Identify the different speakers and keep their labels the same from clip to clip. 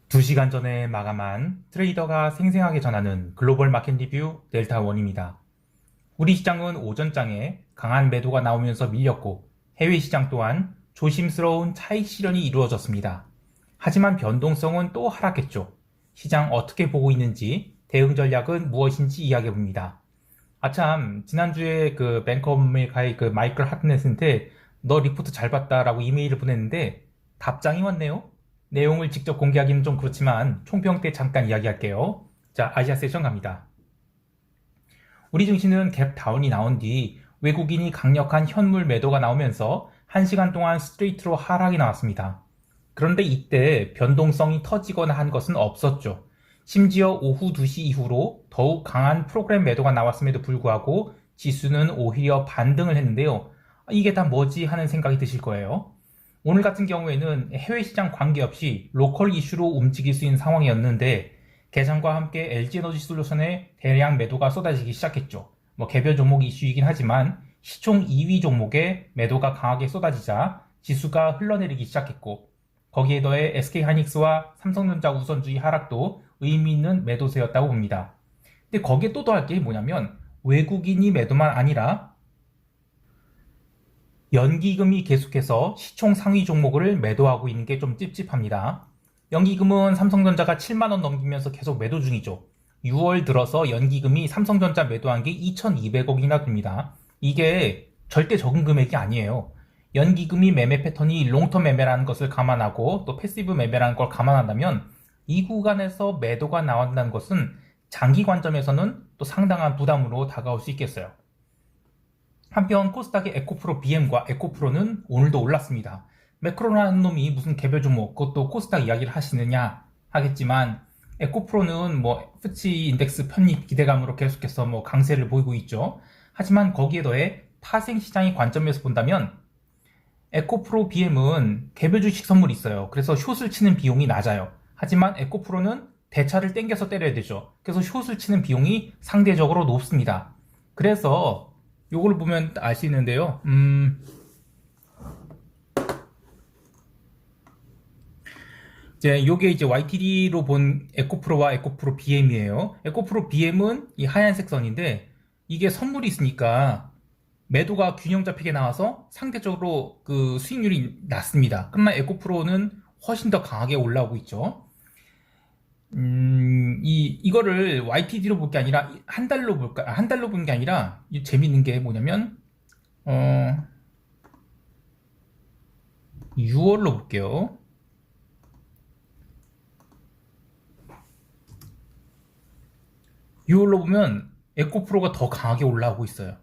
Speaker 1: 2시간 전에 마감한 트레이더가 생생하게 전하는 글로벌 마켓 리뷰 델타원입니다. 우리 시장은 오전장에 강한 매도가 나오면서 밀렸고 해외 시장 또한 조심스러운 차익 실현이 이루어졌습니다. 하지만 변동성은 또 하락했죠. 시장 어떻게 보고 있는지 대응 전략은 무엇인지 이야기해봅니다. 아참 지난주에 그 뱅커 오브 아메리카의 그 마이클 하트넷한테 너 리포트 잘 봤다라고 이메일을 보냈는데 답장이 왔네요. 내용을 직접 공개하기는 좀 그렇지만 총평 때 잠깐 이야기할게요. 자, 아시아 세션 갑니다. 우리 증시는 갭 다운이 나온 뒤 외국인이 강력한 현물 매도가 나오면서 1시간 동안 스트레이트로 하락이 나왔습니다. 그런데 이때 변동성이 터지거나 한 것은 없었죠. 심지어 오후 2시 이후로 더욱 강한 프로그램 매도가 나왔음에도 불구하고 지수는 오히려 반등을 했는데요. 이게 다 뭐지 하는 생각이 드실 거예요. 오늘 같은 경우에는 해외 시장 관계없이 로컬 이슈로 움직일 수 있는 상황이었는데 개장과 함께 LG에너지 솔루션의 대량 매도가 쏟아지기 시작했죠. 개별 종목 이슈이긴 하지만 시총 2위 종목에 매도가 강하게 쏟아지자 지수가 흘러내리기 시작했고 거기에 더해 SK하이닉스와 삼성전자 우선주의 하락도 의미 있는 매도세였다고 봅니다. 근데 거기에 또 더할 게 뭐냐면 외국인이 매도만 아니라 연기금이 계속해서 시총 상위 종목을 매도하고 있는 게 좀 찝찝합니다. 연기금은 삼성전자가 7만원 넘기면서 계속 매도 중이죠. 6월 들어서 연기금이 삼성전자 매도한 게 2,200억이나 됩니다. 이게 절대 적은 금액이 아니에요. 연기금이 매매 패턴이 롱텀 매매라는 것을 감안하고 또 패시브 매매라는 걸 감안한다면 이 구간에서 매도가 나온다는 것은 장기 관점에서는 또 상당한 부담으로 다가올 수 있겠어요. 한편 코스닥의 에코프로 BM과 에코프로는 오늘도 올랐습니다. 매크로라는 놈이 무슨 개별 종목 그것도 코스닥 이야기를 하시느냐 하겠지만 에코프로는 FTSE 인덱스 편입 기대감으로 계속해서 강세를 보이고 있죠. 하지만 거기에 더해 파생시장의 관점에서 본다면 에코프로 BM은 개별 주식 선물이 있어요. 그래서 숏을 치는 비용이 낮아요. 하지만 에코프로는 대차를 땡겨서 때려야 되죠. 그래서 숏을 치는 비용이 상대적으로 높습니다. 그래서 요걸 보면 알 수 있는데요. 요게 이제 YTD로 본 에코프로와 에코프로 BM이에요. 에코프로 BM은 이 하얀색 선인데 이게 선물이 있으니까 매도가 균형 잡히게 나와서 상대적으로 그 수익률이 낮습니다. 그러나 에코프로는 훨씬 더 강하게 올라오고 있죠. 이거를 YTD로 볼 게 아니라 한 달로 볼까? 한 달로 본 게 아니라 재밌는 게 뭐냐면 6월로 볼게요. 6월로 보면 에코프로가 더 강하게 올라오고 있어요.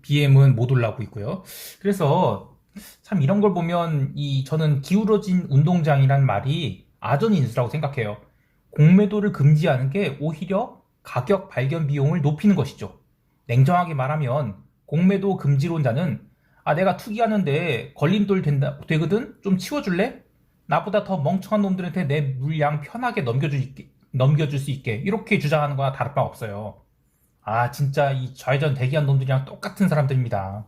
Speaker 1: BM은 못 올라오고 있고요. 그래서 참 이런 걸 보면 저는 기울어진 운동장이란 말이 아전인수라고 생각해요. 공매도를 금지하는 게 오히려 가격 발견 비용을 높이는 것이죠. 냉정하게 말하면 공매도 금지론자는 내가 투기하는데 걸림돌 되거든? 좀 치워줄래? 나보다 더 멍청한 놈들한테 내 물량 편하게 넘겨줄 수 있게 이렇게 주장하는 거나 다를 바 없어요. 진짜 이 좌회전 대기한 놈들이랑 똑같은 사람들입니다.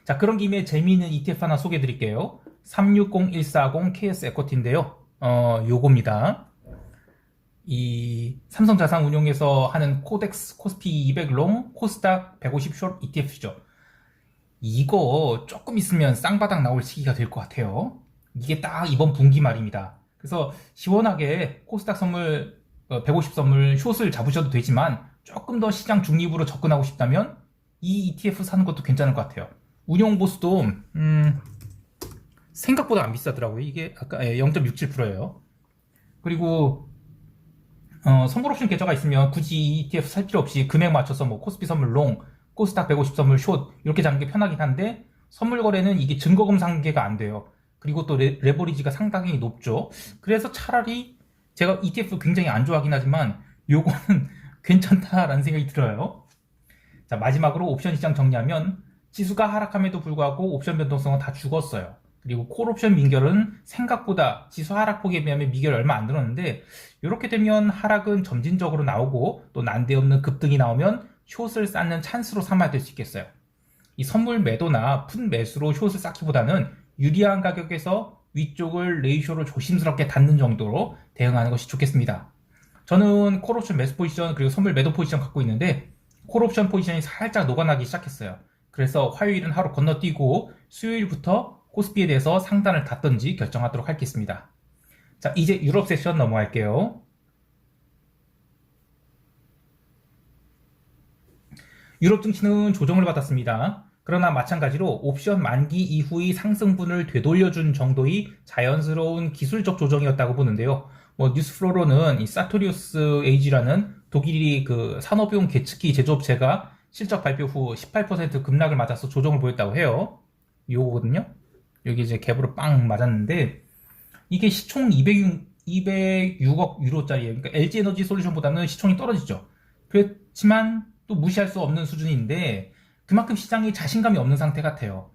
Speaker 1: 자, 그런 김에 재미있는 ETF 하나 소개해 드릴게요. 360140 KS 에코티인데요. 요겁니다. 이 삼성자산운용에서 하는 코덱스 코스피 200 롱, 코스닥 150 숏 ETF죠. 이거 조금 있으면 쌍바닥 나올 시기가 될 것 같아요. 이게 딱 이번 분기 말입니다. 그래서 시원하게 코스닥 선물 150 선물 숏을 잡으셔도 되지만 조금 더 시장 중립으로 접근하고 싶다면 이 ETF 사는 것도 괜찮을 것 같아요. 운용 보수도 생각보다 안 비싸더라고요. 이게 아까 0.67%예요. 그리고 선물 옵션 계좌가 있으면 굳이 이 ETF 살 필요 없이 금액 맞춰서 코스피 선물 롱, 코스닥 150 선물 숏 이렇게 잡는 게 편하긴 한데 선물 거래는 이게 증거금 상계가 안 돼요. 그리고 또 레버리지가 상당히 높죠. 그래서 차라리 제가 ETF 굉장히 안 좋아하긴 하지만 요거는 괜찮다라는 생각이 들어요. 자, 마지막으로 옵션 시장 정리하면 지수가 하락함에도 불구하고 옵션 변동성은 다 죽었어요. 그리고 콜옵션 민결은 생각보다 지수 하락폭에 비하면 미결이 얼마 안 들었는데 이렇게 되면 하락은 점진적으로 나오고 또 난데없는 급등이 나오면 숏을 쌓는 찬스로 삼아야 될 수 있겠어요. 이 선물 매도나 푼 매수로 숏을 쌓기보다는 유리한 가격에서 위쪽을 레이쇼로 조심스럽게 닫는 정도로 대응하는 것이 좋겠습니다. 저는 콜옵션 매수 포지션 그리고 선물 매도 포지션 갖고 있는데 콜옵션 포지션이 살짝 녹아나기 시작했어요. 그래서 화요일은 하루 건너뛰고 수요일부터 코스피에 대해서 상단을 닫던지 결정하도록 하겠습니다. 자, 이제 유럽 세션 넘어갈게요. 유럽 증시는 조정을 받았습니다. 그러나 마찬가지로 옵션 만기 이후의 상승분을 되돌려준 정도의 자연스러운 기술적 조정이었다고 보는데요. 뉴스플로로는 이 사토리우스 에이지라는 독일이 그 산업용 계측기 제조업체가 실적 발표 후 18% 급락을 맞아서 조정을 보였다고 해요. 요거거든요. 여기 이제 갭으로 빵 맞았는데 이게 시총 206억 유로짜리예요. 그러니까 LG 에너지 솔루션보다는 시총이 떨어지죠. 그렇지만 또 무시할 수 없는 수준인데 그만큼 시장이 자신감이 없는 상태 같아요.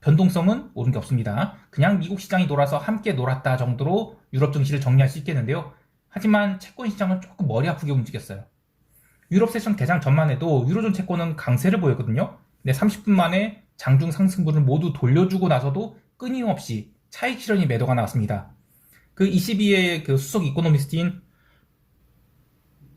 Speaker 1: 변동성은 오른 게 없습니다. 그냥 미국 시장이 놀아서 함께 놀았다 정도로 유럽 증시를 정리할 수 있겠는데요. 하지만 채권 시장은 조금 머리 아프게 움직였어요. 유럽 세션 개장 전만 해도 유로존 채권은 강세를 보였거든요. 근데 30분 만에 장중 상승분을 모두 돌려주고 나서도 끊임없이 차익 실현이 매도가 나왔습니다. 그 22의 그 수석 이코노미스트인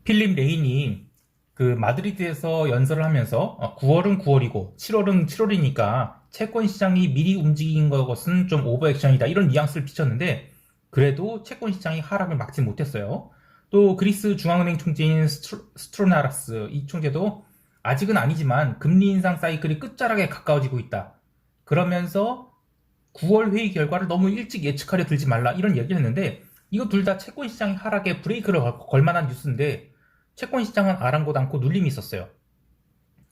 Speaker 1: 필립 레인이 그 마드리드에서 연설을 하면서 9월은 9월이고 7월은 7월이니까 채권 시장이 미리 움직인 것은 좀 오버액션이다 이런 뉘앙스를 비쳤는데 그래도 채권 시장이 하락을 막지 못했어요. 또 그리스 중앙은행 총재인 스트로나라스 이 총재도 아직은 아니지만 금리 인상 사이클이 끝자락에 가까워지고 있다. 그러면서 9월 회의 결과를 너무 일찍 예측하려 들지 말라 이런 얘기를 했는데 이거 둘 다 채권 시장이 하락에 브레이크를 걸 만한 뉴스인데 채권 시장은 아랑곳 않고 눌림이 있었어요.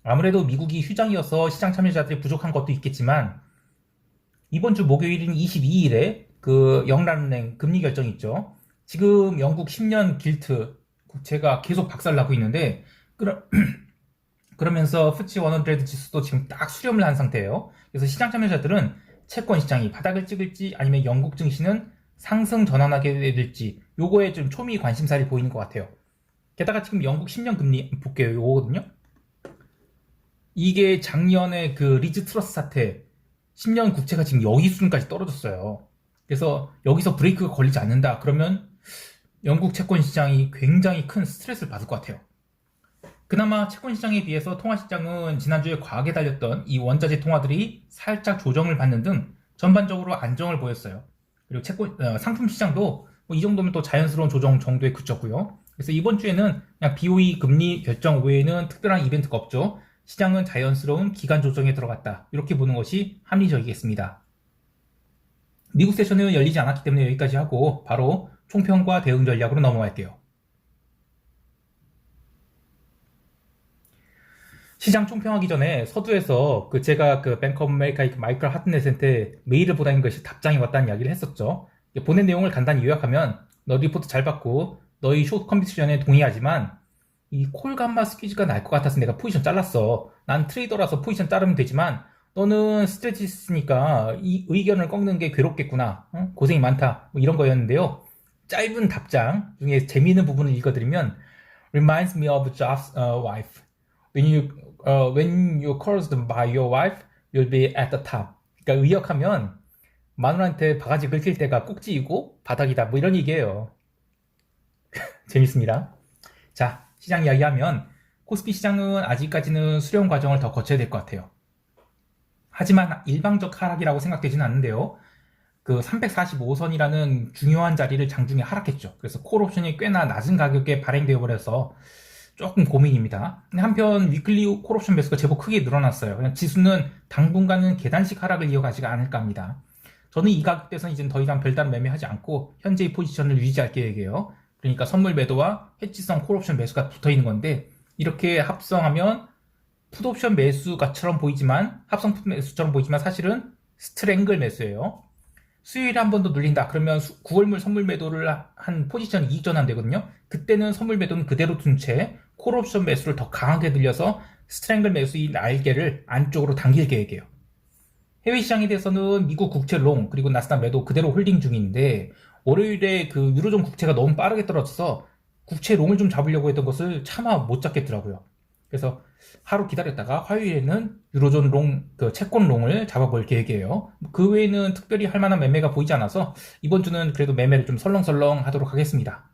Speaker 1: 아무래도 미국이 휴장이어서 시장 참여자들이 부족한 것도 있겠지만 이번 주 목요일인 22일에 그 영란은행 금리 결정이 있죠. 지금 영국 10년 길트 국채가 계속 박살나고 있는데 그러면서 FTSE 100 지수도 지금 딱 수렴을 한 상태예요. 그래서 시장 참여자들은 채권 시장이 바닥을 찍을지 아니면 영국 증시는 상승 전환하게 될지 요거에 좀 초미 관심사를 보이는 것 같아요. 게다가 지금 영국 10년 금리 볼게요. 요거거든요. 이게 작년에 그 리즈 트러스 사태 10년 국채가 지금 여기 수준까지 떨어졌어요. 그래서 여기서 브레이크가 걸리지 않는다. 그러면 영국 채권 시장이 굉장히 큰 스트레스를 받을 것 같아요. 그나마 채권 시장에 비해서 통화 시장은 지난주에 과하게 달렸던 이 원자재 통화들이 살짝 조정을 받는 등 전반적으로 안정을 보였어요. 그리고 상품 시장도 이 정도면 또 자연스러운 조정 정도에 그쳤고요. 그래서 이번 주에는 그냥 BOE 금리 결정 외에는 특별한 이벤트가 없죠. 시장은 자연스러운 기간 조정에 들어갔다. 이렇게 보는 것이 합리적이겠습니다. 미국 세션은 열리지 않았기 때문에 여기까지 하고 바로 총평과 대응 전략으로 넘어갈게요. 시장 총평하기 전에 서두에서 제가 뱅크 오브 아메리카의 마이클 하트넷한테 메일을 보낸 것이 답장이 왔다는 이야기를 했었죠. 보낸 내용을 간단히 요약하면 너 리포트 잘 받고 너희 숏 컴퓨테이션에 동의하지만 이 콜감마 스퀴즈가 날 것 같아서 내가 포지션 잘랐어. 난 트레이더라서 포지션 자르면 되지만 너는 스트레티스트니까 이 의견을 꺾는 게 괴롭겠구나. 고생이 많다. 이런 거였는데요. 짧은 답장 중에 재미있는 부분을 읽어드리면 Reminds me of Job's wife. When you're cursed by your wife, you'll be at the top. 그러니까 의역하면 마누라한테 바가지 긁힐 때가 꼭지이고 바닥이다. 뭐 이런 얘기예요. 재밌습니다. 자, 시장 이야기하면 코스피 시장은 아직까지는 수렴 과정을 더 거쳐야 될 것 같아요. 하지만 일방적 하락이라고 생각되지는 않는데요. 345선이라는 중요한 자리를 장중에 하락했죠. 그래서 콜옵션이 꽤나 낮은 가격에 발행되어 버려서 조금 고민입니다. 한편 위클리 콜옵션 매수가 제법 크게 늘어났어요. 그냥 지수는 당분간은 계단식 하락을 이어가지가 않을까 합니다. 저는 이 가격대에서는 이제 더 이상 별다른 매매하지 않고 현재의 포지션을 유지할 계획이에요. 그러니까 선물 매도와 해지성 콜옵션 매수가 붙어있는 건데 이렇게 합성하면 풋옵션 매수가처럼 보이지만 합성 풋 매수처럼 보이지만 사실은 스트랭글 매수예요. 수요일에 한 번 더 눌린다. 그러면 9월물 선물 매도를 한 포지션 이익 전환되거든요. 그때는 선물 매도는 그대로 둔 채 콜옵션 매수를 더 강하게 늘려서 스트랭글 매수의 날개를 안쪽으로 당길 계획이에요. 해외 시장에 대해서는 미국 국채 롱 그리고 나스닥 매도 그대로 홀딩 중인데 월요일에 유로존 국채가 너무 빠르게 떨어져서 국채 롱을 좀 잡으려고 했던 것을 차마 못 잡겠더라고요. 그래서 하루 기다렸다가 화요일에는 유로존 롱, 그 채권 롱을 잡아볼 계획이에요. 그 외에는 특별히 할 만한 매매가 보이지 않아서 이번 주는 그래도 매매를 좀 설렁설렁 하도록 하겠습니다.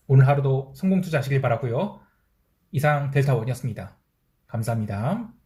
Speaker 1: 오늘 하루도 성공 투자하시길 바라고요. 이상 델타원이었습니다. 감사합니다.